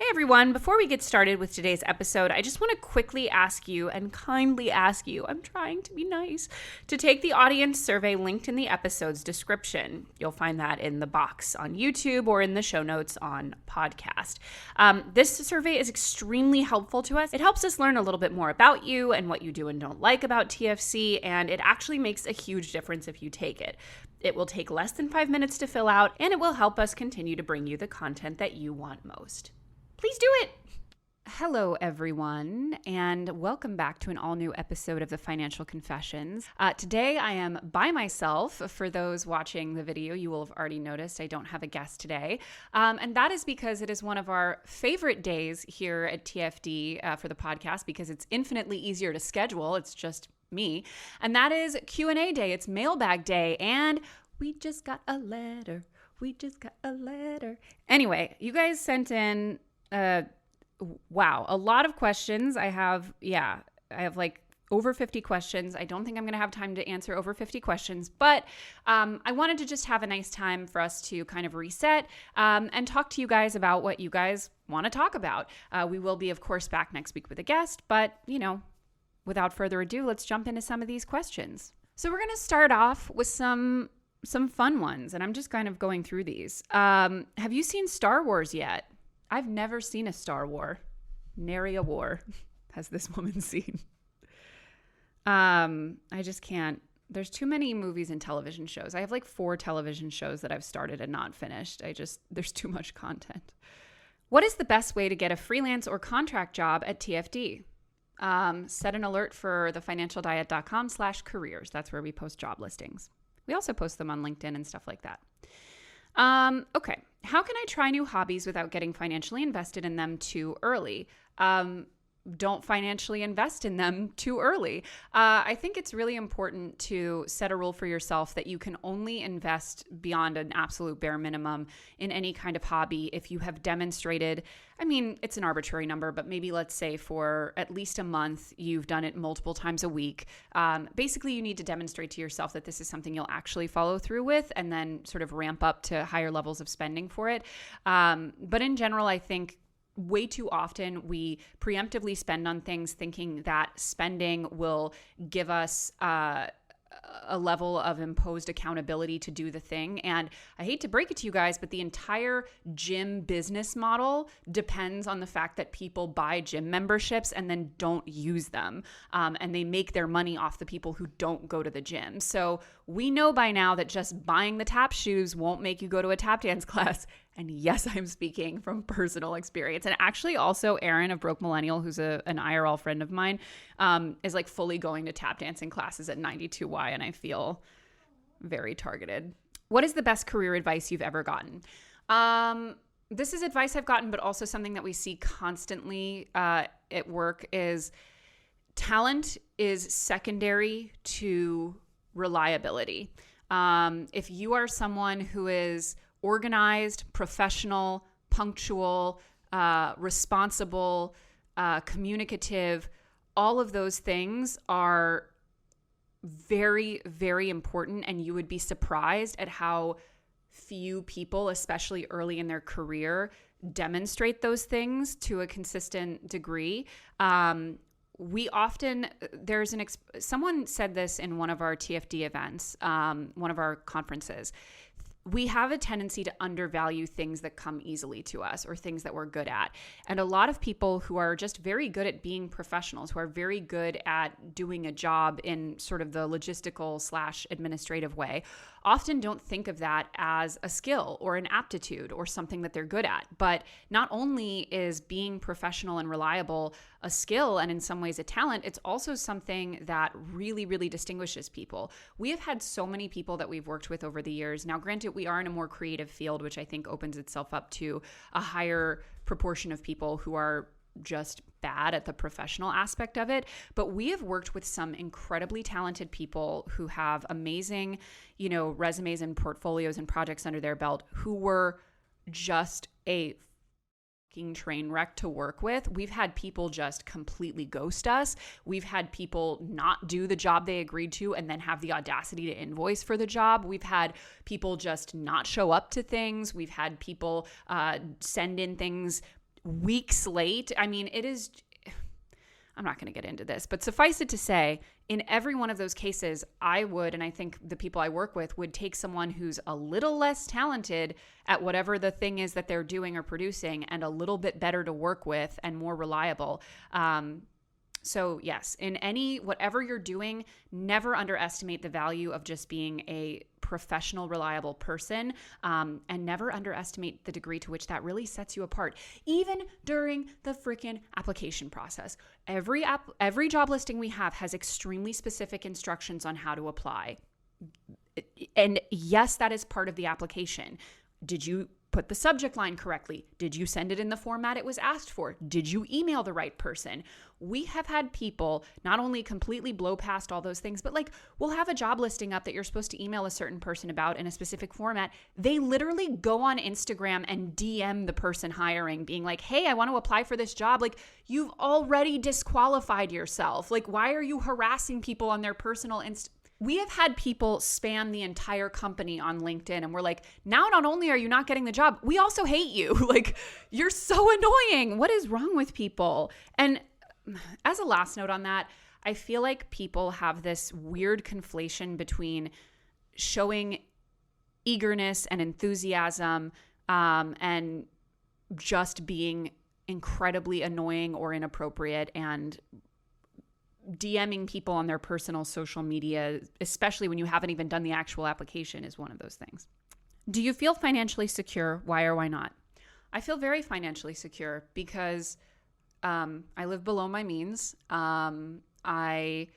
Hey everyone, before we get started with today's episode, I just want to quickly ask you and kindly ask you, I'm trying to be nice, to take the audience survey linked in the episode's description. You'll find that in the box on YouTube or in the show notes on podcast. This survey is extremely helpful to us. It helps us learn a little bit more about you and what you do and don't like about TFC, and it actually makes a huge difference if you take it. It will take less than 5 minutes to fill out, and it will help us continue to bring you the content that you want most. Please do it. Hello, everyone, and welcome back to an all-new episode of the Financial Confessions. Today, I am by myself. For those watching the video, you will have already noticed I don't have a guest today, and that is because it is one of our favorite days here at TFD for the podcast because it's infinitely easier to schedule. It's just me, and that is Q&A day. It's mailbag day, and we just got a letter. Anyway, you guys sent in a lot of questions. I have like over 50 questions. I don't think I'm going to have time to answer over 50 questions, but I wanted to just have a nice time for us to kind of reset and talk to you guys about what you guys want to talk about. We will be, of course, back next week with a guest, but, without further ado, let's jump into some of these questions. So we're going to start off with some fun ones, and I'm just kind of going through these. Have you seen Star Wars yet? I've never seen a Star War. Nary a war has this woman seen. I just can't. There's too many movies and television shows. I have like 4 television shows that I've started and not finished. There's too much content. What is the best way to get a freelance or contract job at TFD? Set an alert for thefinancialdiet.com/careers. That's where we post job listings. We also post them on LinkedIn and stuff like that. Okay. How can I try new hobbies without getting financially invested in them too early? Don't financially invest in them too early. I think it's really important to set a rule for yourself that you can only invest beyond an absolute bare minimum in any kind of hobby if you have demonstrated, it's an arbitrary number, but maybe let's say for at least a month, you've done it multiple times a week. Basically, you need to demonstrate to yourself that this is something you'll actually follow through with and then sort of ramp up to higher levels of spending for it. But in general, I think way too often we preemptively spend on things thinking that spending will give us a level of imposed accountability to do the thing. And I hate to break it to you guys, but the entire gym business model depends on the fact that people buy gym memberships and then don't use them. And they make their money off the people who don't go to the gym. So we know by now that just buying the tap shoes won't make you go to a tap dance class. And yes, I'm speaking from personal experience. And actually also Erin of Broke Millennial, who's an IRL friend of mine, is like fully going to tap dancing classes at 92Y. And I feel very targeted. What is the best career advice you've ever gotten? This is advice I've gotten, but also something that we see constantly at work is talent is secondary to reliability. If you are someone who is organized, professional, punctual, responsible, communicative, all of those things are very, very important. And you would be surprised at how few people, especially early in their career, demonstrate those things to a consistent degree. We often, someone said this in one of our TFD events, one of our conferences. We have a tendency to undervalue things that come easily to us or things that we're good at. And a lot of people who are just very good at being professionals, who are very good at doing a job in sort of the logistical/administrative way, often don't think of that as a skill or an aptitude or something that they're good at. But not only is being professional and reliable a skill and in some ways a talent, it's also something that really, really distinguishes people. We have had so many people that we've worked with over the years. Now, granted, we are in a more creative field, which I think opens itself up to a higher proportion of people who are just bad at the professional aspect of it. But we have worked with some incredibly talented people who have amazing, resumes and portfolios and projects under their belt who were just a train wreck to work with. We've had people just completely ghost us. We've had people not do the job they agreed to and then have the audacity to invoice for the job. We've had people just not show up to things. We've had people send in things weeks late. I mean, I'm not going to get into this, but suffice it to say, in every one of those cases, I would, and I think the people I work with would take someone who's a little less talented at whatever the thing is that they're doing or producing and a little bit better to work with and more reliable. So yes, in whatever you're doing, never underestimate the value of just being a professional, reliable person, and never underestimate the degree to which that really sets you apart, even during the freaking application process. Every job listing we have has extremely specific instructions on how to apply. And yes, that is part of the application. Did you put the subject line correctly? Did you send it in the format it was asked for? Did you email the right person? We have had people not only completely blow past all those things, but like we'll have a job listing up that you're supposed to email a certain person about in a specific format. They literally go on Instagram and DM the person hiring being like, hey, I want to apply for this job. Like, you've already disqualified yourself. Like, why are you harassing people on their personal We have had people spam the entire company on LinkedIn, and we're like, now not only are you not getting the job, we also hate you. Like, you're so annoying. What is wrong with people? And as a last note on that, I feel like people have this weird conflation between showing eagerness and enthusiasm and just being incredibly annoying or inappropriate, and DMing people on their personal social media, especially when you haven't even done the actual application, is one of those things. Do you feel financially secure? Why or why not? I feel very financially secure because I live below my means. I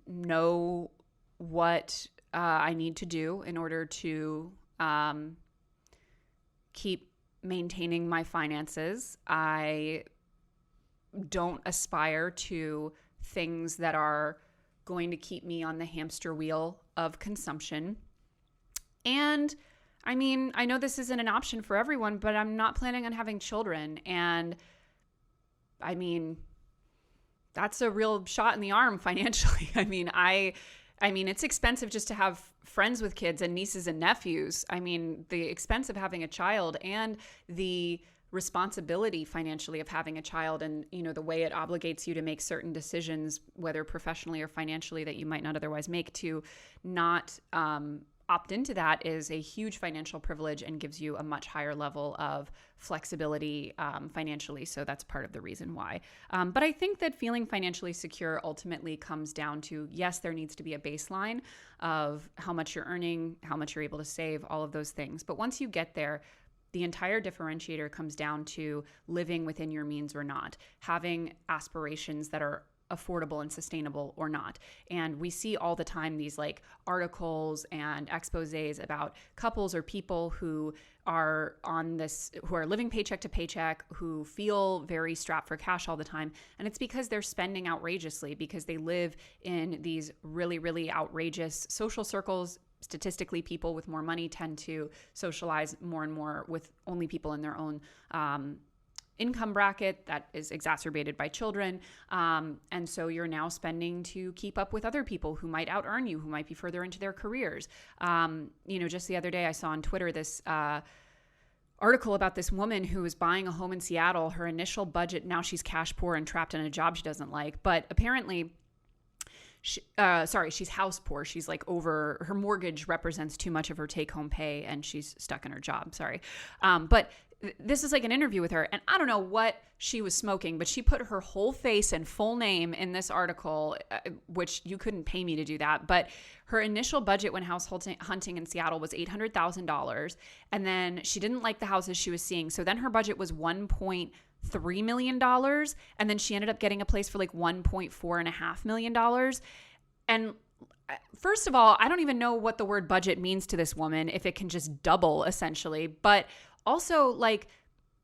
know what I need to do in order to keep maintaining my finances. I don't aspire to things that are going to keep me on the hamster wheel of consumption. And I mean, I know this isn't an option for everyone, but I'm not planning on having children. And I mean, that's a real shot in the arm financially. I mean, it's expensive just to have friends with kids and nieces and nephews. I mean, the expense of having a child and the responsibility financially of having a child, and the way it obligates you to make certain decisions, whether professionally or financially, that you might not otherwise make, to not opt into that is a huge financial privilege and gives you a much higher level of flexibility financially. So that's part of the reason why. But I think that feeling financially secure ultimately comes down to, yes, there needs to be a baseline of how much you're earning, how much you're able to save, all of those things. But once you get there, the entire differentiator comes down to living within your means or not, having aspirations that are affordable and sustainable or not. And we see all the time these like articles and exposés about couples or people who are living paycheck to paycheck, who feel very strapped for cash all the time. And it's because they're spending outrageously, because they live in these really, really outrageous social circles. Statistically, people with more money tend to socialize more and more with only people in their own income bracket. That is exacerbated by children. And so you're now spending to keep up with other people who might out-earn you, who might be further into their careers. Just the other day I saw on Twitter this article about this woman who was buying a home in Seattle. Her initial budget, now she's cash poor and trapped in a job she doesn't like, but apparently she's house poor. She's like her mortgage represents too much of her take-home pay and she's stuck in her job. But this is like an interview with her, and I don't know what she was smoking, but she put her whole face and full name in this article, which you couldn't pay me to do that. But her initial budget when house hunting in Seattle was $800,000. And then she didn't like the houses she was seeing. So then her budget was $1.3 million. And then she ended up getting a place for like $1.45 million. And first of all, I don't even know what the word budget means to this woman, if it can just double essentially. But also, like,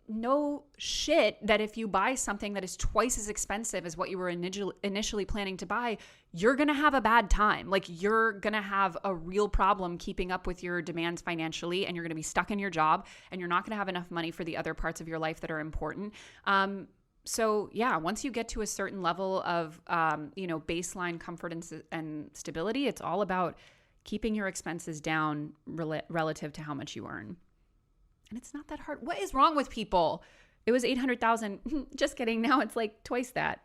no shit that if you buy something that is twice as expensive as what you were initially planning to buy, you're going to have a bad time. Like, you're going to have a real problem keeping up with your demands financially, and you're going to be stuck in your job, and you're not going to have enough money for the other parts of your life that are important. So yeah, once you get to a certain level of, baseline comfort and stability, it's all about keeping your expenses down relative to how much you earn. And it's not that hard. What is wrong with people? It was 800,000. Just kidding. Now it's like twice that.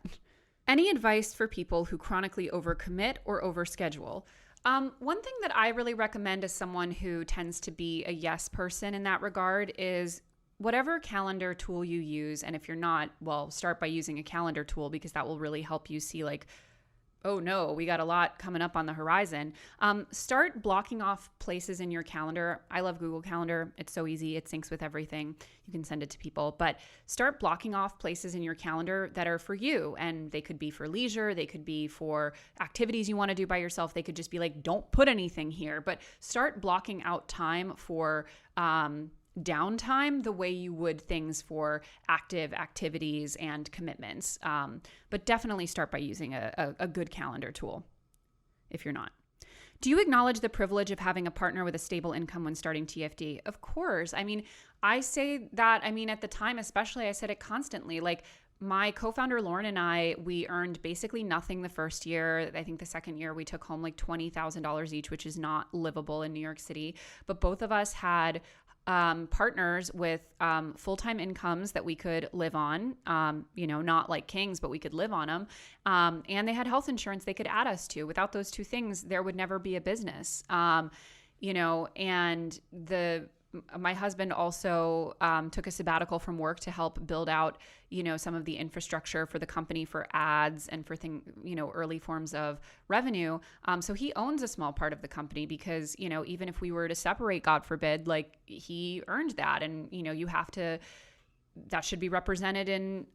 Any advice for people who chronically overcommit or overschedule? One thing that I really recommend as someone who tends to be a yes person in that regard is whatever calendar tool you use. And if you're not, well, start by using a calendar tool because that will really help you see like, oh no, we got a lot coming up on the horizon. Start blocking off places in your calendar. I love Google Calendar. It's so easy. It syncs with everything. You can send it to people, but start blocking off places in your calendar that are for you. And they could be for leisure. They could be for activities you want to do by yourself. They could just be like, don't put anything here, but start blocking out time for, downtime the way you would things for active activities and commitments. But definitely start by using a good calendar tool if you're not. Do you acknowledge the privilege of having a partner with a stable income when starting TFD? Of course. I mean, I say that, at the time especially, I said it constantly. Like my co-founder Lauren and I, we earned basically nothing the first year. I think the second year we took home like $20,000 each, which is not livable in New York City. But both of us had partners with full-time incomes that we could live on, not like kings, but we could live on them. And they had health insurance they could add us to. Without those two things, there would never be a business. And my husband also took a sabbatical from work to help build out, some of the infrastructure for the company for ads and for early forms of revenue. So he owns a small part of the company because, even if we were to separate, God forbid, like he earned that. And, that should be represented in,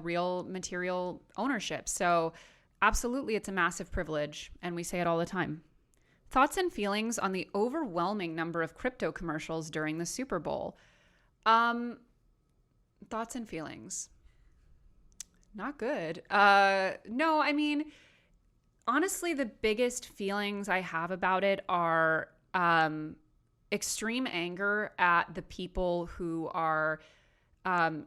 real material ownership. So absolutely, it's a massive privilege. And we say it all the time. Thoughts and feelings on the overwhelming number of crypto commercials during the Super Bowl. Thoughts and feelings. Not good. No, honestly, the biggest feelings I have about it are extreme anger at the people who are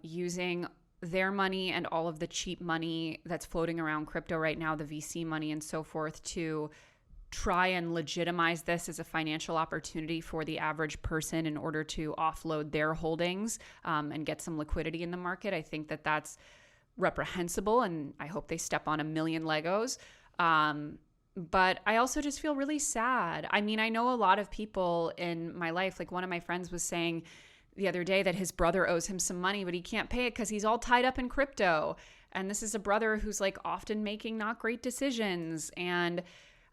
using their money and all of the cheap money that's floating around crypto right now, the VC money and so forth, to try and legitimize this as a financial opportunity for the average person in order to offload their holdings and get some liquidity in the market. I think that that's reprehensible, and I hope they step on a million Legos. But I also just feel really sad. I know a lot of people in my life, like one of my friends was saying the other day that his brother owes him some money, but he can't pay it because he's all tied up in crypto. And this is a brother who's like often making not great decisions. And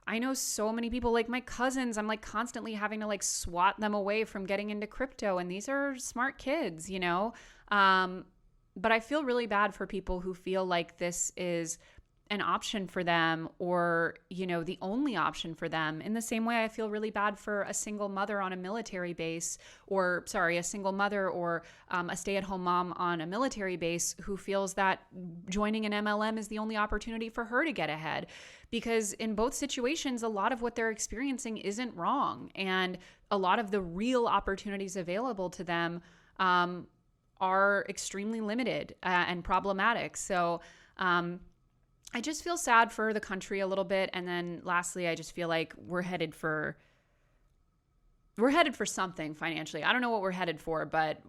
I know so many people, like my cousins, I'm like constantly having to like swat them away from getting into crypto. And these are smart kids, but I feel really bad for people who feel like this is an option for them or, the only option for them. In the same way, I feel really bad for a single mother on a military base a single mother or a stay-at-home mom on a military base who feels that joining an MLM is the only opportunity for her to get ahead. Because in both situations, a lot of what they're experiencing isn't wrong. And a lot of the real opportunities available to them are extremely limited and problematic. So I just feel sad for the country a little bit. And then lastly, I just feel like we're headed for something financially. I don't know what we're headed for, but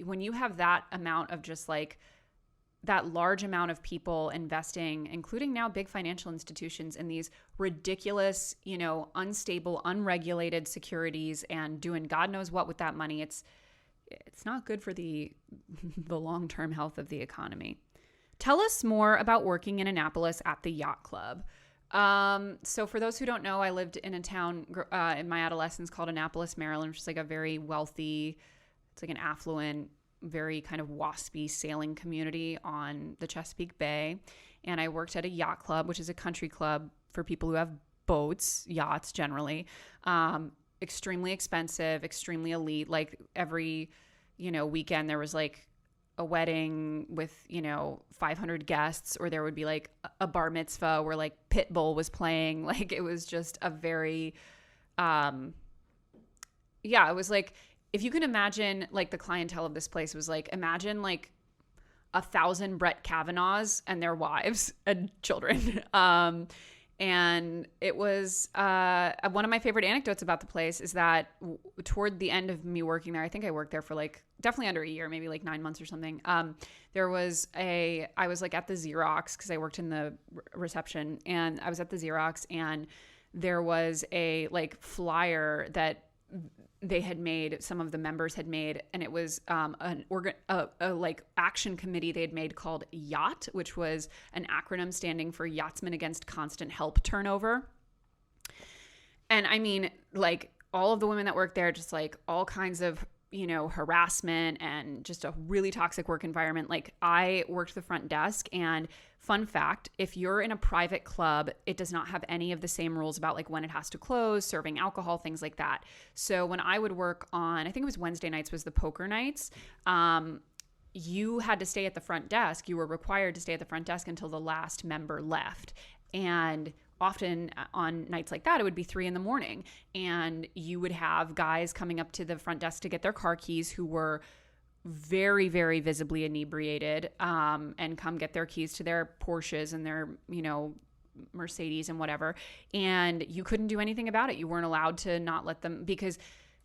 when you have that amount of just like that large amount of people investing, including now big financial institutions, in these ridiculous, unstable, unregulated securities and doing God knows what with that money, it's not good for the long-term health of the economy. Tell us more about working in Annapolis at the Yacht Club. So for those who don't know, I lived in a town in my adolescence called Annapolis, Maryland, which is like a very wealthy, it's like an affluent, very kind of waspy sailing community on the Chesapeake Bay. And I worked at a yacht club, which is a country club for people who have boats, yachts generally. Extremely expensive, extremely elite. Like every, weekend there was like a wedding with, 500 guests, or there would be like a bar mitzvah where like Pitbull was playing. Like it was just a very, it was like, if you can imagine like the clientele of this place was like, imagine like 1,000 Brett Kavanaughs and their wives and children. And it was one of my favorite anecdotes about the place is that toward the end of me working there, I think I worked there for like definitely under a year, maybe like 9 months or something. I was like at the Xerox because I worked in the reception, and I was at the Xerox, and there was a like flyer that they had made, some of the members had made, and it was a like action committee they had made called Yacht, which was an acronym standing for Yachtsmen Against Constant Help Turnover. And I mean, like all of the women that worked there, just like all kinds of, you know, harassment and just a really toxic work environment. Like I worked the front desk, and fun fact, if you're in a private club, it does not have any of the same rules about like when it has to close, serving alcohol, things like that. So when I would work on, I think it was Wednesday nights was the poker nights, you had to stay at the front desk. You were required to stay at the front desk until the last member left. And often on nights like that, it would be 3 a.m. and you would have guys coming up to the front desk to get their car keys who were very, very visibly inebriated, and come get their keys to their Porsches and their, you know, Mercedes and whatever. And you couldn't do anything about it. You weren't allowed to not let them, because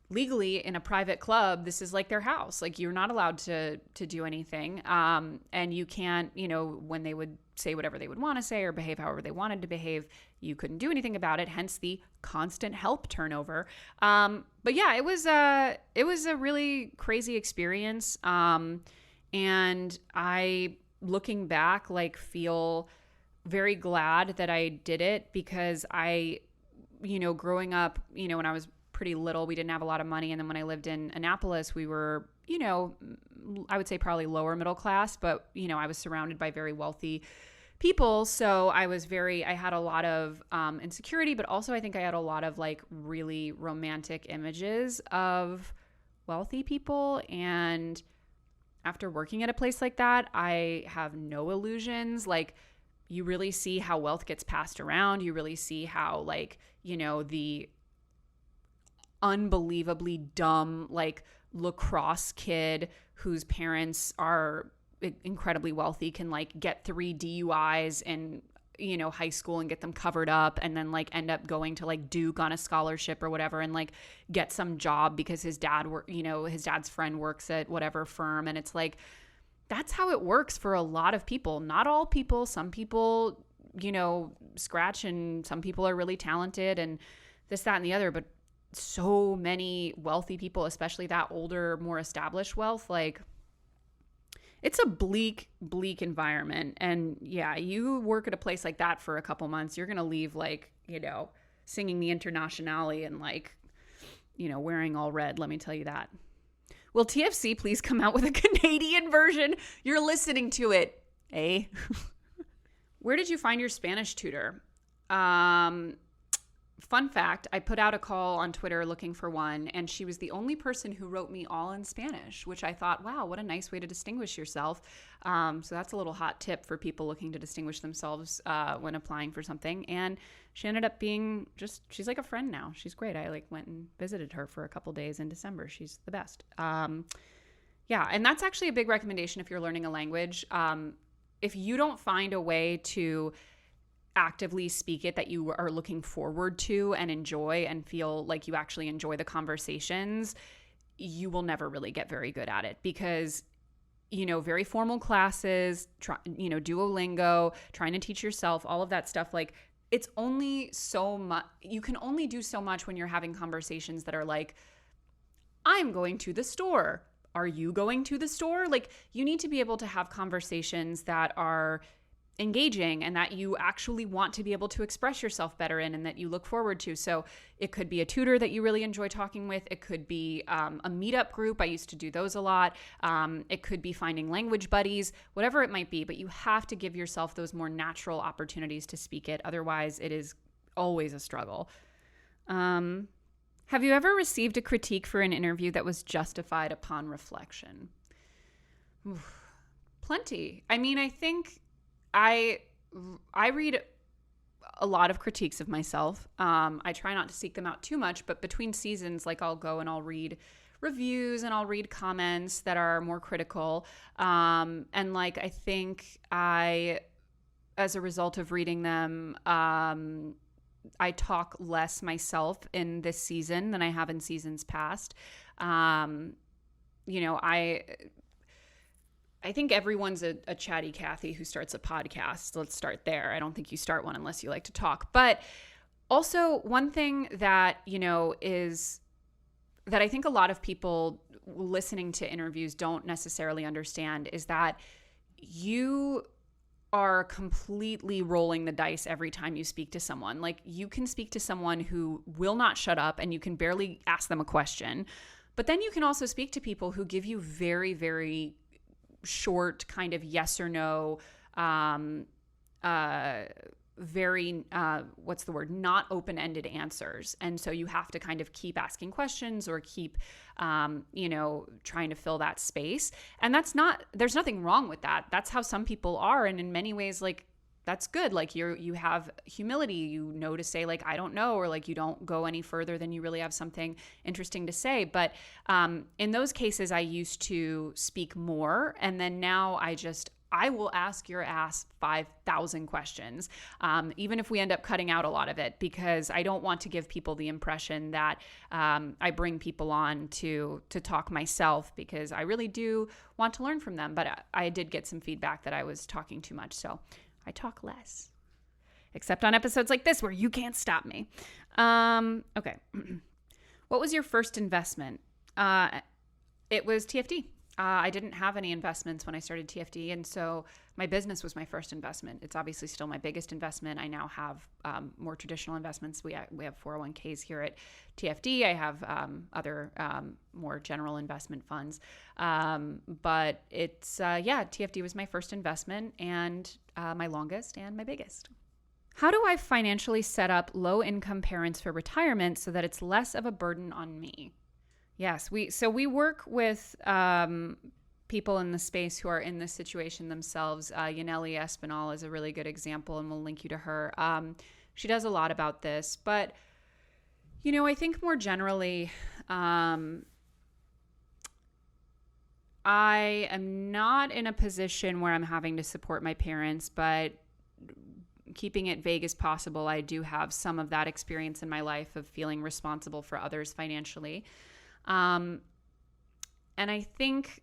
legally in a private club, this is like their house. Like you're not allowed to do anything. And you can't, you know, when they would say whatever they would want to say or behave however they wanted to behave, you couldn't do anything about it. Hence the constant help turnover. But yeah, it was a really crazy experience. And I, looking back, like feel very glad that I did it, because I, you know, growing up, you know, when I was pretty little, we didn't have a lot of money. And then when I lived in Annapolis, we were, you know, I would say probably lower middle class, but, you know, I was surrounded by very wealthy people. So I had a lot of insecurity, but also I think I had a lot of like really romantic images of wealthy people. And after working at a place like that, I have no illusions. Like you really see how wealth gets passed around. You really see how, like, you know, the unbelievably dumb like lacrosse kid whose parents are incredibly wealthy can like get 3 DUIs in, you know, high school and get them covered up, and then like end up going to like Duke on a scholarship or whatever, and like get some job because his dad's friend works at whatever firm. And it's like, that's how it works for a lot of people. Not all people. Some people, you know, scratch, and some people are really talented and this, that, and the other. But so many wealthy people, especially that older, more established wealth, like it's a bleak environment. And yeah, you work at a place like that for a couple months, you're going to leave like, you know, singing the Internationale and like, you know, wearing all red. Let me tell you that. Will TFC please come out with a Canadian version? You're listening to it, eh? Where did you find your Spanish tutor? Fun fact, I put out a call on Twitter looking for one, and she was the only person who wrote me all in Spanish, which I thought, wow, what a nice way to distinguish yourself. So that's a little hot tip for people looking to distinguish themselves when applying for something. And she ended up being she's like a friend now. She's great. I like went and visited her for a couple days in December. She's the best. Yeah, and that's actually a big recommendation if you're learning a language. If you don't find a way to actively speak it that you are looking forward to and enjoy and feel like you actually enjoy the conversations, you will never really get very good at it, because, you know, very formal classes, Duolingo, trying to teach yourself, all of that stuff, like it's only so much, you can only do so much when you're having conversations that are like, I'm going to the store. Are you going to the store? Like you need to be able to have conversations that are engaging and that you actually want to be able to express yourself better in and that you look forward to. So it could be a tutor that you really enjoy talking with. It could be a meetup group. I used to do those a lot. It could be finding language buddies, whatever it might be, but you have to give yourself those more natural opportunities to speak it. Otherwise, it is always a struggle. Have you ever received a critique for an interview that was justified upon reflection? Oof. Plenty. I mean, I think I read a lot of critiques of myself. I try not to seek them out too much, but between seasons, like I'll go and I'll read reviews and I'll read comments that are more critical. And like, I think I as a result of reading them, I talk less myself in this season than I have in seasons past. I think everyone's a chatty Cathy who starts a podcast. Let's start there. I don't think you start one unless you like to talk. But also one thing that, is that I think a lot of people listening to interviews don't necessarily understand is that you are completely rolling the dice every time you speak to someone. Like, you can speak to someone who will not shut up and you can barely ask them a question. But then you can also speak to people who give you very, very short kind of yes or no, not open-ended answers. And so you have to kind of keep asking questions or keep, trying to fill that space. And there's nothing wrong with that. That's how some people are. And in many ways, like, that's good. Like, you have humility, to say, like, I don't know, or like, you don't go any further than you really have something interesting to say. But in those cases, I used to speak more. And then now I will ask your ass 5,000 questions, even if we end up cutting out a lot of it, because I don't want to give people the impression that I bring people on to talk myself, because I really do want to learn from them. But I did get some feedback that I was talking too much, so I talk less, except on episodes like this where you can't stop me. Okay. What was your first investment? It was TFD. I didn't have any investments when I started TFD, and so my business was my first investment. It's obviously still my biggest investment. I now have more traditional investments. We have 401ks here at TFD. I have other more general investment funds. But it's, TFD was my first investment, and my longest and my biggest. How do I financially set up low-income parents for retirement so that it's less of a burden on me? Yes, we work with people in the space who are in this situation themselves. Yaneli Espinal is a really good example, and we'll link you to her. She does a lot about this, but I think more generally, I am not in a position where I'm having to support my parents, but keeping it vague as possible, I do have some of that experience in my life of feeling responsible for others financially. And I think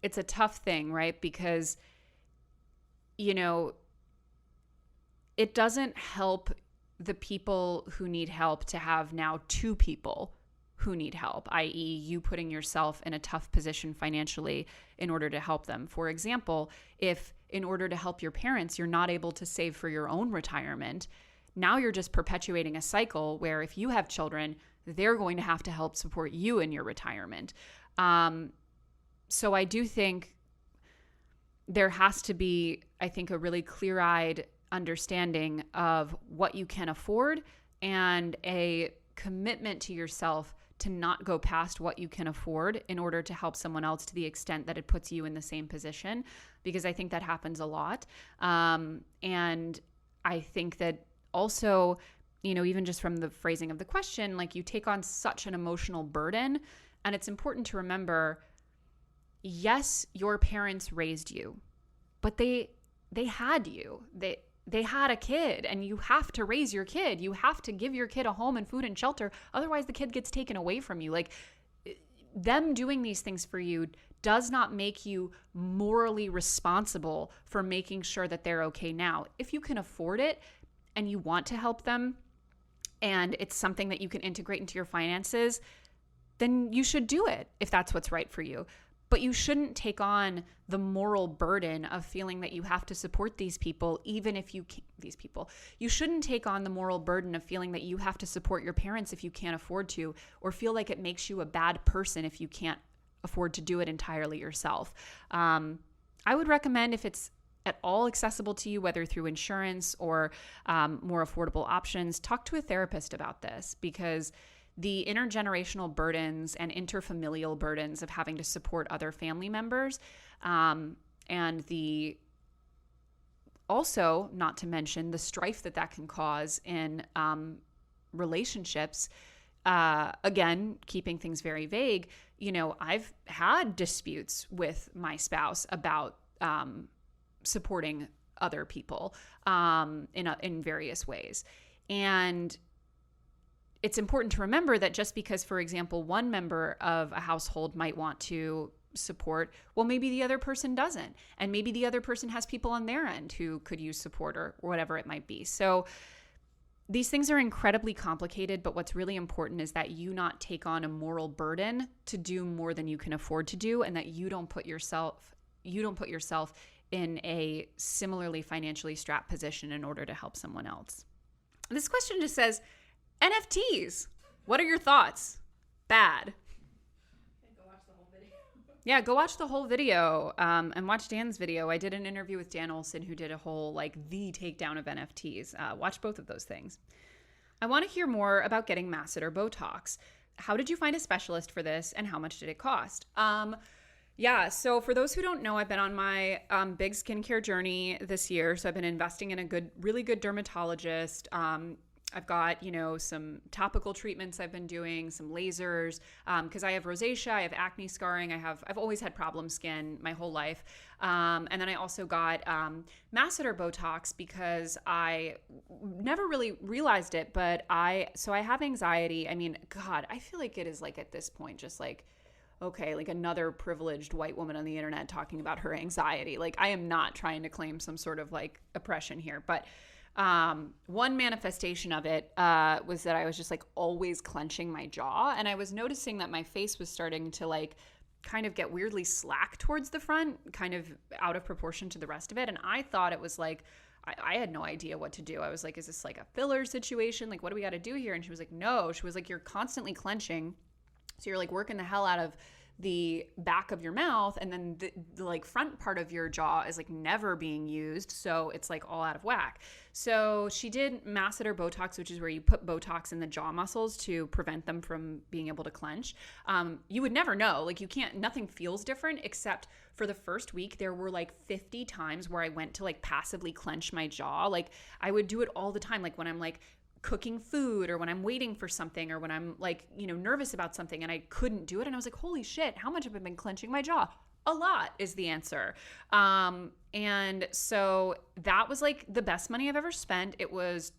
it's a tough thing, right? Because, it doesn't help the people who need help to have now two people who need help, i.e. you putting yourself in a tough position financially in order to help them. For example, if in order to help your parents, you're not able to save for your own retirement, now you're just perpetuating a cycle where if you have children, they're going to have to help support you in your retirement. So I do think there has to be, I think, a really clear-eyed understanding of what you can afford and a commitment to yourself to not go past what you can afford in order to help someone else to the extent that it puts you in the same position, because I think that happens a lot. And I think that also, even just from the phrasing of the question, like, you take on such an emotional burden, and it's important to remember, yes, your parents raised you, but they had you. They had a kid, and you have to raise your kid. You have to give your kid a home and food and shelter. Otherwise, the kid gets taken away from you. Like, them doing these things for you does not make you morally responsible for making sure that they're okay now. If you can afford it and you want to help them, and it's something that you can integrate into your finances, then you should do it if that's what's right for you. But you shouldn't take on the moral burden of feeling that you have to support these people, even if you can't. You shouldn't take on the moral burden of feeling that you have to support your parents if you can't afford to, or feel like it makes you a bad person if you can't afford to do it entirely yourself. I would recommend, if it's at all accessible to you, whether through insurance or more affordable options, talk to a therapist about this, because the intergenerational burdens and interfamilial burdens of having to support other family members, and the also, not to mention, the strife that can cause in relationships. Again, keeping things very vague, I've had disputes with my spouse about supporting other people in various ways. And it's important to remember that just because, for example, one member of a household might want to support, well, maybe the other person doesn't. And maybe the other person has people on their end who could use support or whatever it might be. So these things are incredibly complicated, but what's really important is that you not take on a moral burden to do more than you can afford to do, and that you don't put yourself in a similarly financially strapped position in order to help someone else. This question just says, NFTs, what are your thoughts? Bad. Go watch the whole video. Yeah, go watch the whole video and watch Dan's video. I did an interview with Dan Olson, who did a whole the takedown of NFTs. Watch both of those things. I want to hear more about getting Masseter Botox. How did you find a specialist for this, and how much did it cost? Yeah, so for those who don't know, I've been on my big skincare journey this year. So I've been investing in a really good dermatologist. I've got, some topical treatments I've been doing, some lasers, because I have rosacea, I have acne scarring, I've always had problem skin my whole life. And then I also got Masseter Botox because I never really realized it, but I have anxiety. I mean, God, I feel like it is at this point, just okay, another privileged white woman on the internet talking about her anxiety. I am not trying to claim some sort of oppression here, but one manifestation of it was that I was just always clenching my jaw, and I was noticing that my face was starting to kind of get weirdly slack towards the front, kind of out of proportion to the rest of it. And I thought it was I had no idea what to do. I was is this a filler situation? What do we got to do here? And she was no. She was you're constantly clenching. So you're working the hell out of the back of your mouth, and then the front part of your jaw is never being used, so it's all out of whack. So she did Masseter Botox, which is where you put Botox in the jaw muscles to prevent them from being able to clench. You would never know, nothing feels different, except for the first week there were 50 times where I went to passively clench my jaw. I would do it all the time, when I'm cooking food, or when I'm waiting for something, or when I'm nervous about something and I couldn't do it. And I was holy shit, how much have I been clenching my jaw? A lot is the answer. And so that was the best money I've ever spent. I think it was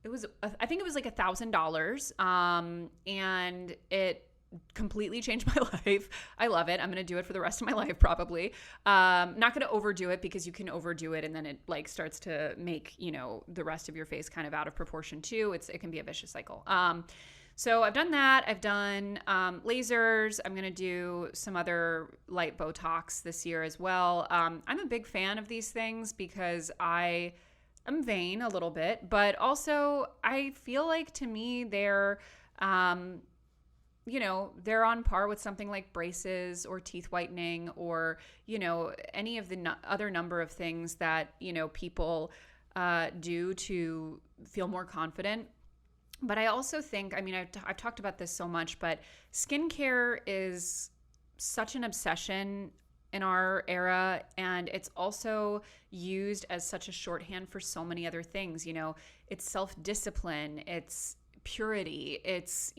$1,000. And it completely changed my life. I love it. I'm going to do it for the rest of my life, probably. Not going to overdo it, because you can overdo it and then it starts to make, the rest of your face kind of out of proportion too. It can be a vicious cycle. So I've done that. I've done lasers. I'm going to do some other light Botox this year as well. I'm a big fan of these things because I'm vain a little bit, but also I feel to me they're they're on par with something like braces or teeth whitening, or, any of the other number of things that, people do to feel more confident. But I also think, I've talked about this so much, but skincare is such an obsession in our era, and it's also used as such a shorthand for so many other things. It's self-discipline, it's purity, it's,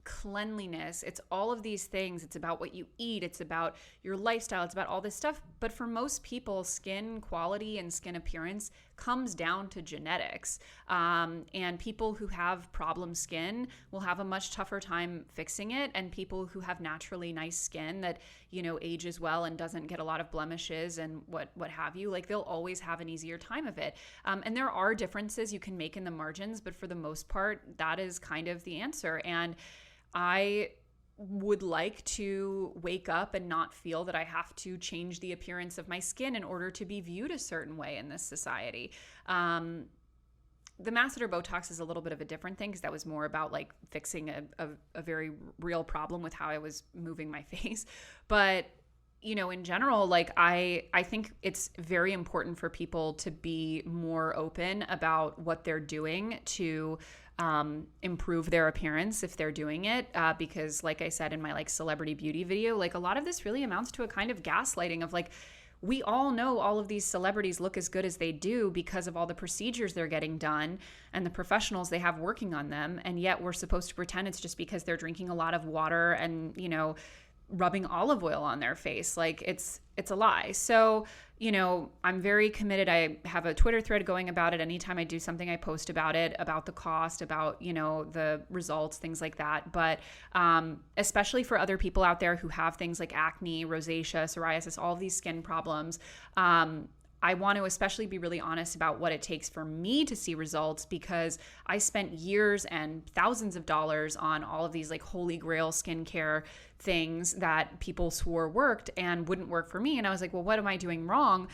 cleanliness. It's all of these things. It's about what you eat. It's about your lifestyle. It's about all this stuff. But for most people, skin quality and skin appearance comes down to genetics. And people who have problem skin will have a much tougher time fixing it. And people who have naturally nice skin that, ages well and doesn't get a lot of blemishes and what have you, they'll always have an easier time of it. And there are differences you can make in the margins, but for the most part, that is kind of the answer. And I would like to wake up and not feel that I have to change the appearance of my skin in order to be viewed a certain way in this society. The Masseter Botox is a little bit of a different thing, because that was more about fixing a very real problem with how I was moving my face. But in general, I think it's very important for people to be more open about what they're doing to improve their appearance if they're doing it, because like I said in my celebrity beauty video, a lot of this really amounts to a kind of gaslighting of we all know all of these celebrities look as good as they do because of all the procedures they're getting done and the professionals they have working on them, and yet we're supposed to pretend it's just because they're drinking a lot of water and rubbing olive oil on their face. Like it's a lie. So, I'm very committed. I have a Twitter thread going about it. Anytime I do something, I post about it, about the cost, about, the results, things like that. But especially for other people out there who have things like acne, rosacea, psoriasis, all of these skin problems, I want to especially be really honest about what it takes for me to see results, because I spent years and thousands of dollars on all of these like holy grail skincare things that people swore worked and wouldn't work for me. And I was like, well, what am I doing wrong?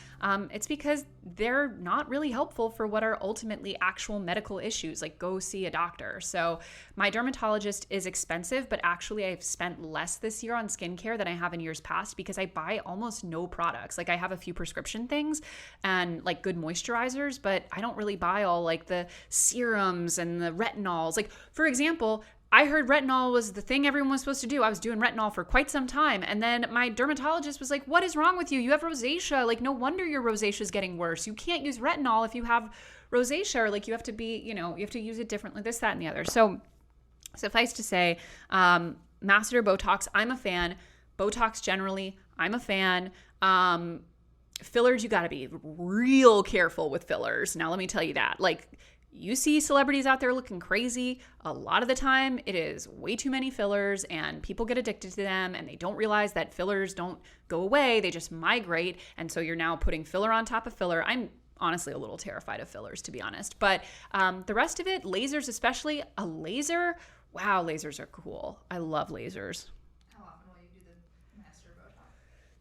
It's because they're not really helpful for what are ultimately actual medical issues, like go see a doctor. So my dermatologist is expensive, but actually I've spent less this year on skincare than I have in years past because I buy almost no products. Like I have a few prescription things and like good moisturizers, but I don't really buy all like the serums and the retinols. Like for example, I heard retinol was the thing everyone was supposed to do. I was doing retinol for quite some time. And then my dermatologist was like, what is wrong with you? You have rosacea. Like, no wonder your rosacea is getting worse. You can't use retinol if you have rosacea, or like you have to be, you have to use it differently, this, that, and the other. So suffice to say, Masseter Botox, I'm a fan. Botox generally, I'm a fan. Fillers, you got to be real careful with fillers. Now, let me tell you that. Like, you see celebrities out there looking crazy. A lot of the time, it is way too many fillers and people get addicted to them and they don't realize that fillers don't go away. They just migrate. And so you're now putting filler on top of filler. I'm honestly a little terrified of fillers, to be honest. But the rest of it, lasers especially, a laser, wow, lasers are cool. I love lasers. How often will you do the Masseter Botox?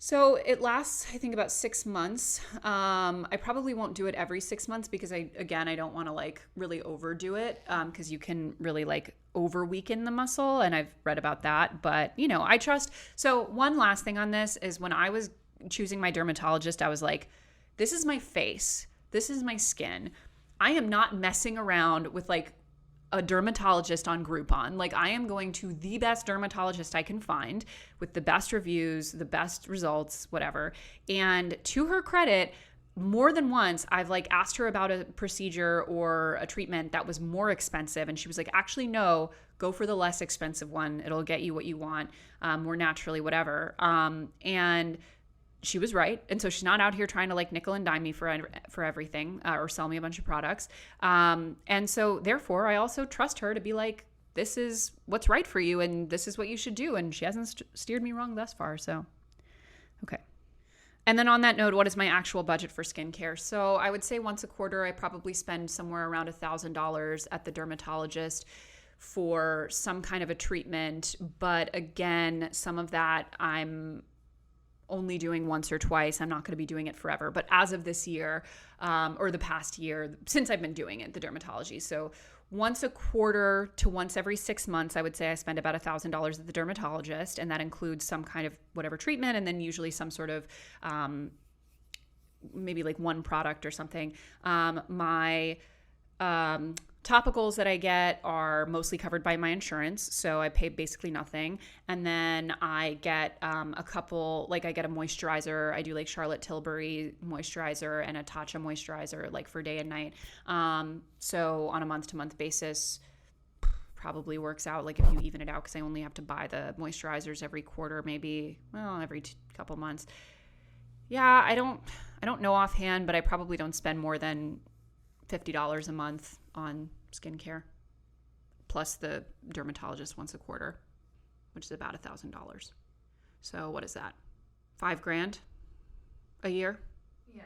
So it lasts, I think, about 6 months. I probably won't do it every 6 months because I don't want to like really overdo it because you can really like over weaken the muscle. And I've read about that, but I trust. So one last thing on this is when I was choosing my dermatologist, I was like, this is my face. This is my skin. I am not messing around with like a dermatologist on Groupon. Like I am going to the best dermatologist I can find with the best reviews, the best results, whatever. And to her credit, more than once, I've like asked her about a procedure or a treatment that was more expensive. And she was like, actually, no, go for the less expensive one. It'll get you what you want more naturally, whatever. And she was right. And so she's not out here trying to like nickel and dime me for everything or sell me a bunch of products. And so therefore, I also trust her to be like, this is what's right for you and this is what you should do. And she hasn't steered me wrong thus far. So, okay. And then on that note, what is my actual budget for skincare? So I would say once a quarter, I probably spend somewhere around $1,000 at the dermatologist for some kind of a treatment. But again, some of that I'm only doing once or twice. I'm not going to be doing it forever. But as of this year, or the past year, since I've been doing it, the dermatology. So once a quarter to once every 6 months, I would say I spend about $1,000 at the dermatologist. And that includes some kind of whatever treatment and then usually some sort of maybe like one product or something. My topicals that I get are mostly covered by my insurance, so I pay basically nothing. And then I get a couple, like I get a moisturizer. I do like Charlotte Tilbury moisturizer and a Tatcha moisturizer, like for day and night. So on a month-to-month basis, probably works out, like if you even it out, because I only have to buy the moisturizers every quarter, maybe, well, every couple months. Yeah, I don't know offhand, but I probably don't spend more than $50 a month on skincare, plus the dermatologist once a quarter, which is about $1,000. So what is that? $5,000 a year? Yeah.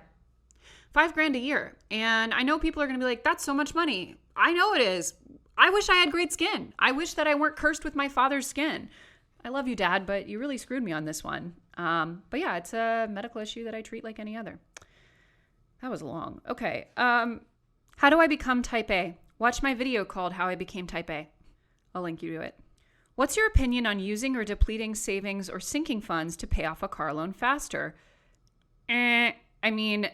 $5,000 a year. And I know people are going to be like, that's so much money. I know it is. I wish I had great skin. I wish that I weren't cursed with my father's skin. I love you, Dad, but you really screwed me on this one. But yeah, it's a medical issue that I treat like any other. That was long. Okay. How do I become type A? Watch my video called How I Became Type A. I'll link you to it. What's your opinion on using or depleting savings or sinking funds to pay off a car loan faster? I mean,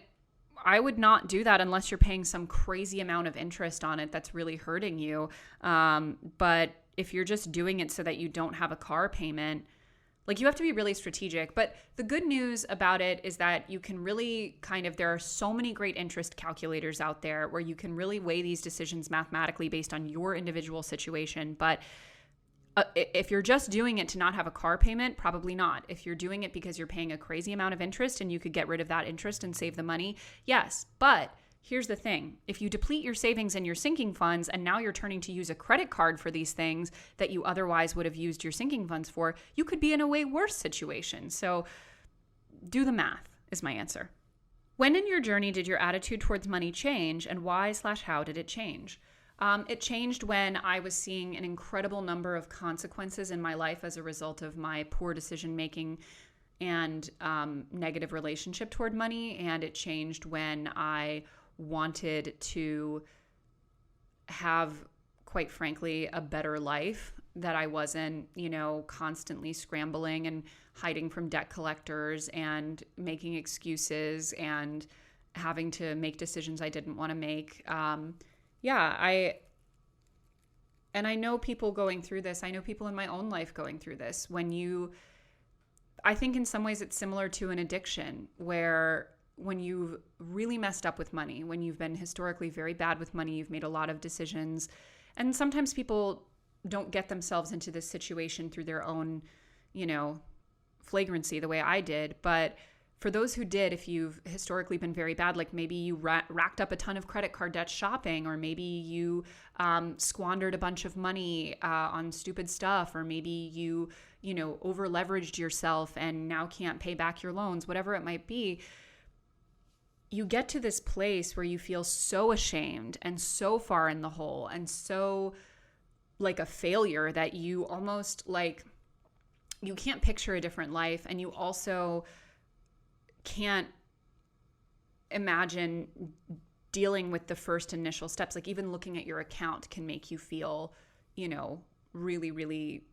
I would not do that unless you're paying some crazy amount of interest on it that's really hurting you. But if you're just doing it so that you don't have a car payment, like you have to be really strategic. But the good news about it is that you can really there are so many great interest calculators out there where you can really weigh these decisions mathematically based on your individual situation. But If you're just doing it to not have a car payment, probably not. If you're doing it because you're paying a crazy amount of interest and you could get rid of that interest and save the money, yes. But here's the thing. If you deplete your savings and your sinking funds and now you're turning to use a credit card for these things that you otherwise would have used your sinking funds for, you could be in a way worse situation. So do the math is my answer. When in your journey did your attitude towards money change, and why/how did it change? It changed when I was seeing an incredible number of consequences in my life as a result of my poor decision making and negative relationship toward money. And it changed when I wanted to have, quite frankly, a better life, that I wasn't, constantly scrambling and hiding from debt collectors and making excuses and having to make decisions I didn't want to make. I know people going through this. I know people in my own life going through this. I think in some ways it's similar to an addiction, where when you've really messed up with money, when you've been historically very bad with money, you've made a lot of decisions. And sometimes people don't get themselves into this situation through their own, flagrancy the way I did. But for those who did, if you've historically been very bad, like maybe you racked up a ton of credit card debt shopping, or maybe you squandered a bunch of money on stupid stuff, or maybe you over leveraged yourself and now can't pay back your loans, whatever it might be, you get to this place where you feel so ashamed and so far in the hole and so like a failure that you almost you can't picture a different life, and you also can't imagine dealing with the first initial steps. Like even looking at your account can make you feel, really, really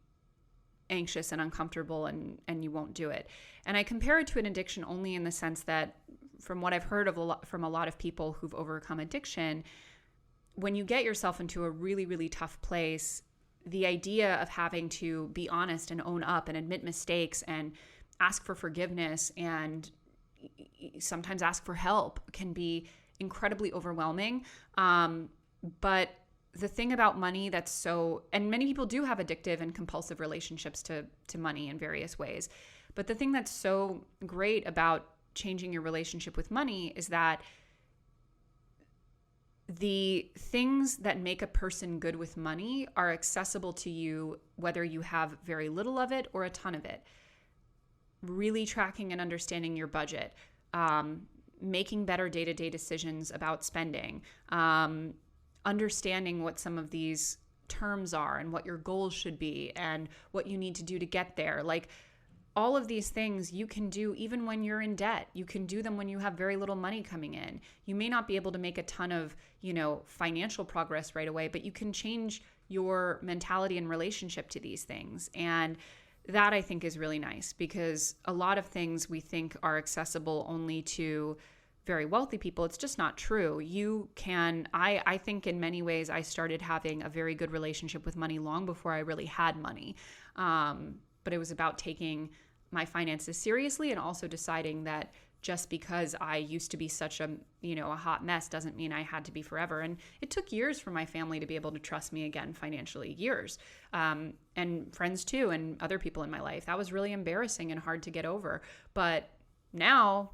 anxious and uncomfortable, and you won't do it. And I compare it to an addiction only in the sense that, from what I've heard from a lot of people who've overcome addiction, when you get yourself into a really, really tough place, the idea of having to be honest and own up and admit mistakes and ask for forgiveness and sometimes ask for help can be incredibly overwhelming. But the thing about money and many people do have addictive and compulsive relationships to money in various ways. But the thing that's so great about changing your relationship with money is that the things that make a person good with money are accessible to you, whether you have very little of it or a ton of it. Really tracking and understanding your budget, making better day-to-day decisions about spending, understanding what some of these terms are and what your goals should be and what you need to do to get there. Like all of these things you can do even when you're in debt. You can do them when you have very little money coming in. You may not be able to make a ton of, financial progress right away, but you can change your mentality and relationship to these things. And that I think is really nice, because a lot of things we think are accessible only to very wealthy people. It's just not true. You can, I think in many ways I started having a very good relationship with money long before I really had money. But it was about taking my finances seriously and also deciding that just because I used to be such a hot mess doesn't mean I had to be forever. And it took years for my family to be able to trust me again financially, years. And friends too, and other people in my life. That was really embarrassing and hard to get over. But now,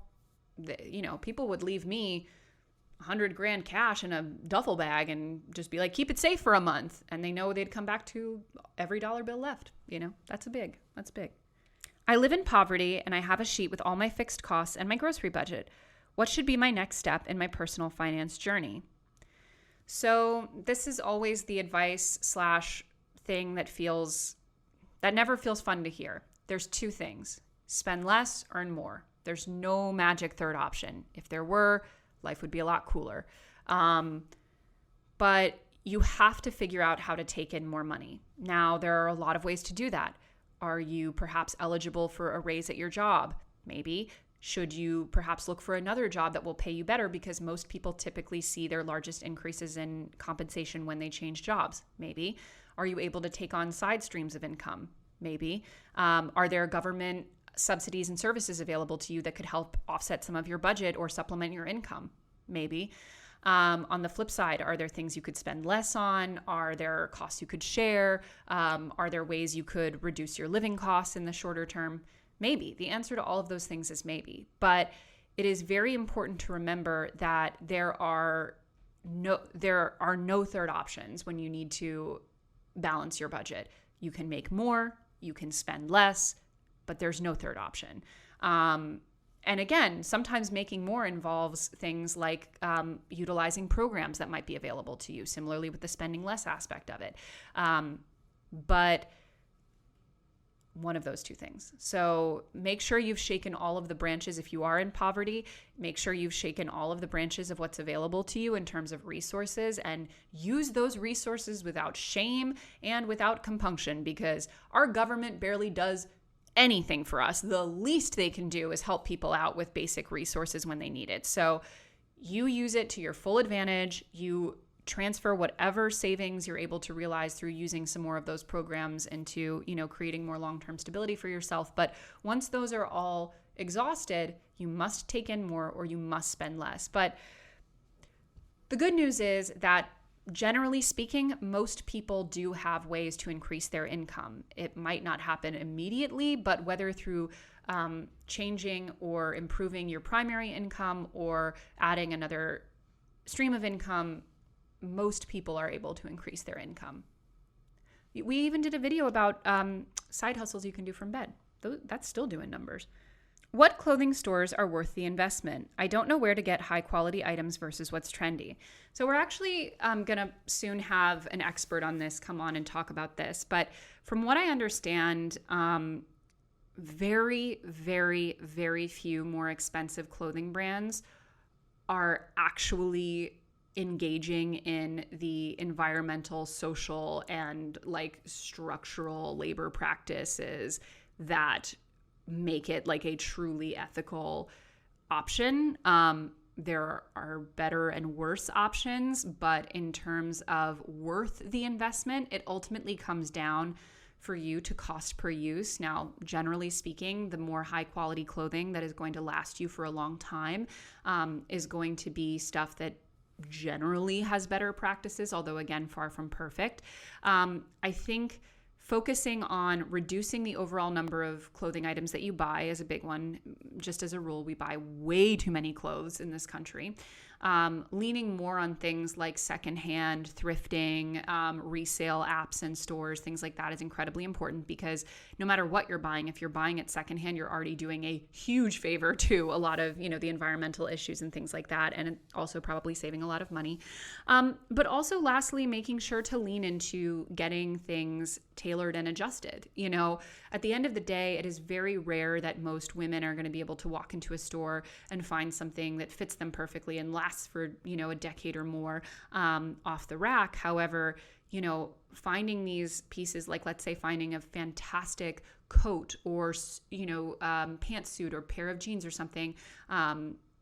people would leave me $100,000 cash in a duffel bag and just be like, keep it safe for a month. And they know they'd come back to every dollar bill left. That's big. I live in poverty and I have a sheet with all my fixed costs and my grocery budget. What should be my next step in my personal finance journey? So this is always the advice / thing that never feels fun to hear. There's two things: spend less, earn more. There's no magic third option. If there were, life would be a lot cooler. But you have to figure out how to take in more money. Now, there are a lot of ways to do that. Are you perhaps eligible for a raise at your job? Maybe. Should you perhaps look for another job that will pay you better, because most people typically see their largest increases in compensation when they change jobs? Maybe. Are you able to take on side streams of income? Maybe. Are there government subsidies and services available to you that could help offset some of your budget or supplement your income? Maybe. On the flip side, are there things you could spend less on? Are there costs you could share? Are there ways you could reduce your living costs in the shorter term? Maybe. The answer to all of those things is maybe. But it is very important to remember that there are no third options when you need to balance your budget. You can make more, you can spend less, but there's no third option. And again, sometimes making more involves things like utilizing programs that might be available to you, similarly with the spending less aspect of it. But one of those two things. So make sure you've shaken all of the branches. If you are in poverty, make sure you've shaken all of the branches of what's available to you in terms of resources, and use those resources without shame and without compunction, because our government barely does anything for us. The least they can do is help people out with basic resources when they need it. So you use it to your full advantage. You transfer whatever savings you're able to realize through using some more of those programs into, creating more long-term stability for yourself. But once those are all exhausted, you must take in more or you must spend less. But the good news is that generally speaking, most people do have ways to increase their income. It might not happen immediately, but whether through changing or improving your primary income or adding another stream of income, most people are able to increase their income. We even did a video about side hustles you can do from bed. That's still doing numbers. What clothing stores are worth the investment? I don't know where to get high quality items versus what's trendy. So we're actually going to soon have an expert on this come on and talk about this. But from what I understand, very, very, very few more expensive clothing brands are actually engaging in the environmental, social, and structural labor practices that make it a truly ethical option. There are better and worse options, but in terms of worth the investment, it ultimately comes down for you to cost per use. Now, generally speaking, the more high quality clothing that is going to last you for a long time is going to be stuff that generally has better practices, although again, far from perfect. I think focusing on reducing the overall number of clothing items that you buy is a big one. Just as a rule, we buy way too many clothes in this country. Leaning more on things like secondhand, thrifting, resale apps and stores, things like that is incredibly important, because no matter what you're buying, if you're buying it secondhand, you're already doing a huge favor to a lot of, the environmental issues and things like that, and also probably saving a lot of money. But also lastly, making sure to lean into getting things tailored and adjusted. At the end of the day, it is very rare that most women are going to be able to walk into a store and find something that fits them perfectly and lasts for, a decade or more off the rack. However, finding these pieces, let's say finding a fantastic coat or, pantsuit or pair of jeans or something,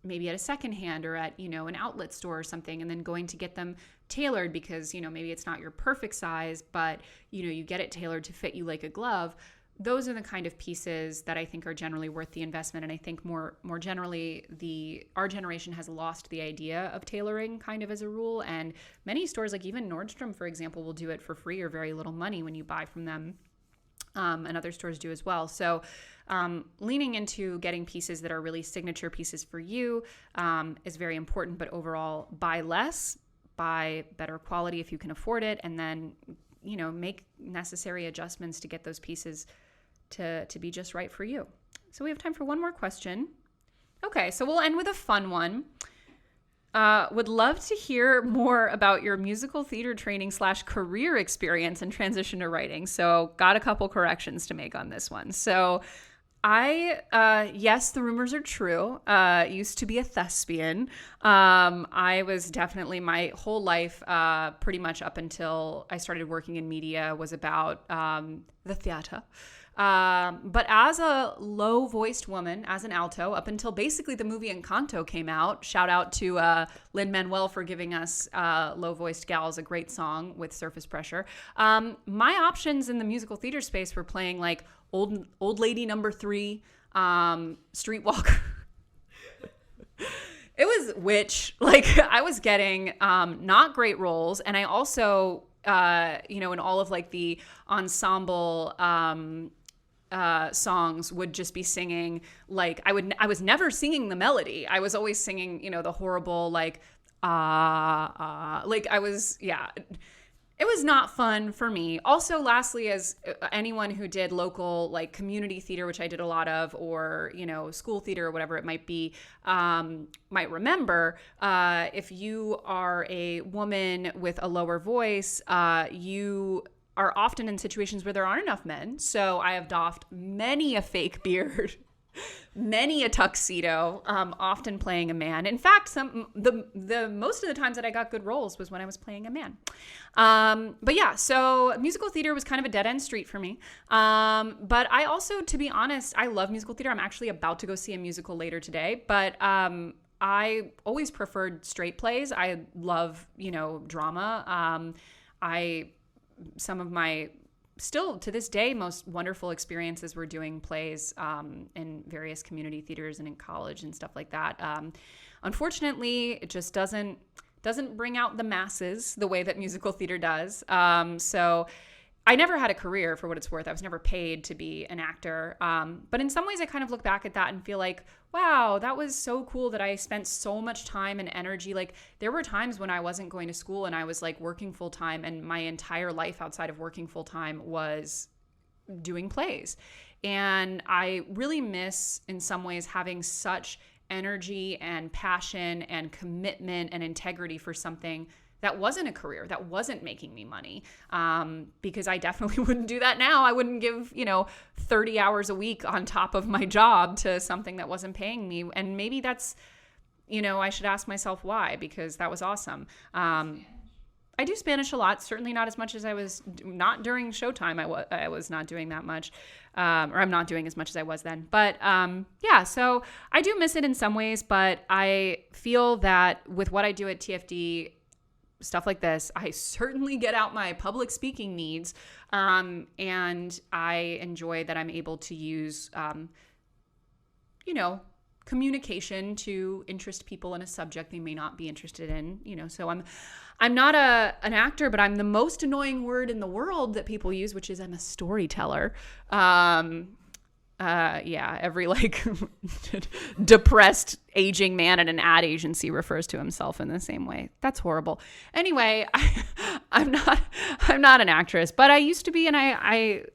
maybe at a secondhand or at, an outlet store or something, and then going to get them tailored because, maybe it's not your perfect size, but, you get it tailored to fit you like a glove. Those are the kind of pieces that I think are generally worth the investment. And I think more generally, our generation has lost the idea of tailoring kind of as a rule. And many stores, like even Nordstrom, for example, will do it for free or very little money when you buy from them. And other stores do as well. So leaning into getting pieces that are really signature pieces for you is very important. But overall, buy less, buy better quality if you can afford it, and then make necessary adjustments to get those pieces to be just right for you. So we have time for one more question. Okay, so we'll end with a fun one. Would love to hear more about your musical theater training / career experience and transition to writing. So got a couple corrections to make on this one. So yes, the rumors are true. Used to be a thespian. I was definitely my whole life, pretty much up until I started working in media, was about the theater. But as a low-voiced woman, as an alto, up until basically the movie Encanto came out, shout out to Lin-Manuel for giving us Low-Voiced Gals, a great song with Surface Pressure. My options in the musical theater space were playing Old Lady Number 3, Streetwalker. I was getting not great roles. And I also, in all of like the ensemble songs would just be singing like I was never singing the melody. I was always singing, the horrible like like I was, it was not fun for me. Also, lastly, as anyone who did local like community theater, which I did a lot of, or school theater or whatever it might be, might remember, if you are a woman with a lower voice, you are often in situations where there aren't enough men. So I have doffed many a fake beard, many a tuxedo, often playing a man. In fact, the most of the times that I got good roles was when I was playing a man. But yeah, so musical theater was kind of a dead end street for me. But I also, to be honest, I love musical theater. I'm actually about to go see a musical later today, but I always preferred straight plays. I love, drama. Some of my still to this day most wonderful experiences were doing plays in various community theaters and in college and stuff like that. Unfortunately, it just doesn't bring out the masses the way that musical theater does. So I never had a career, for what it's worth. I was never paid to be an actor. But in some ways, I kind of look back at that and feel like, wow, that was so cool that I spent so much time and energy. Like, there were times when I wasn't going to school and I was like working full time, and my entire life outside of working full time was doing plays. And I really miss, in some ways, having such energy and passion and commitment and integrity for something that wasn't a career, that wasn't making me money, because I definitely wouldn't do that now. I wouldn't give, 30 hours a week on top of my job to something that wasn't paying me. And maybe that's, I should ask myself why, because that was awesome. I do Spanish a lot, certainly not as much as I was, not during Showtime. I was not doing that much, or I'm not doing as much as I was then. But so I do miss it in some ways, but I feel that with what I do at TFD, stuff like this, I certainly get out my public speaking needs, and I enjoy that I'm able to use, communication to interest people in a subject they may not be interested in. So I'm not an actor, but I'm the most annoying word in the world that people use, which is I'm a storyteller. Every like depressed aging man at an ad agency refers to himself in the same way. That's horrible. Anyway, I'm not an actress, but I used to be, and I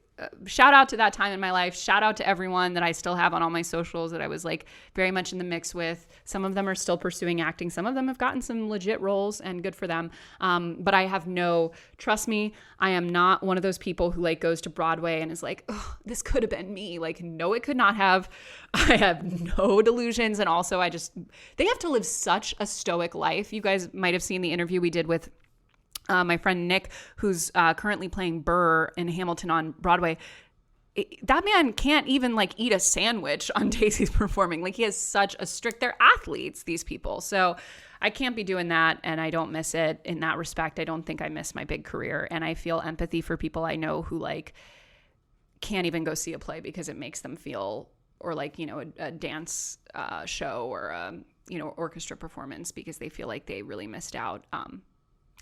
shout out to that time in my life. Shout out to everyone that I still have on all my socials that I was like very much in the mix with. Some of them are still pursuing acting. Some of them have gotten some legit roles, and good for them. But I have trust me, I am not one of those people who like goes to Broadway and is like, oh, this could have been me. Like, no, it could not have. I have no delusions. And also they have to live such a stoic life. You guys might have seen the interview we did with my friend Nick, who's currently playing Burr in Hamilton on Broadway. That man can't even like eat a sandwich on days he's performing. Like, he has such a they're athletes, these people. So I can't be doing that, and I don't miss it in that respect. I don't think I miss my big career, and I feel empathy for people I know who like can't even go see a play because it makes them feel, or like, a dance show or orchestra performance, because they feel like they really missed out.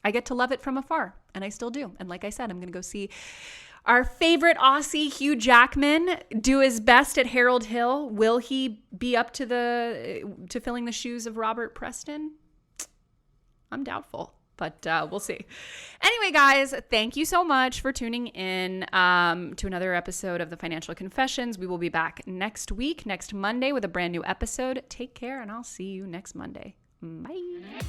I get to love it from afar, and I still do. And like I said, I'm going to go see our favorite Aussie, Hugh Jackman, do his best at Harold Hill. Will he be up to filling the shoes of Robert Preston? I'm doubtful, but we'll see. Anyway, guys, thank you so much for tuning in to another episode of the Financial Confessions. We will be back next Monday, with a brand new episode. Take care, and I'll see you next Monday. Bye.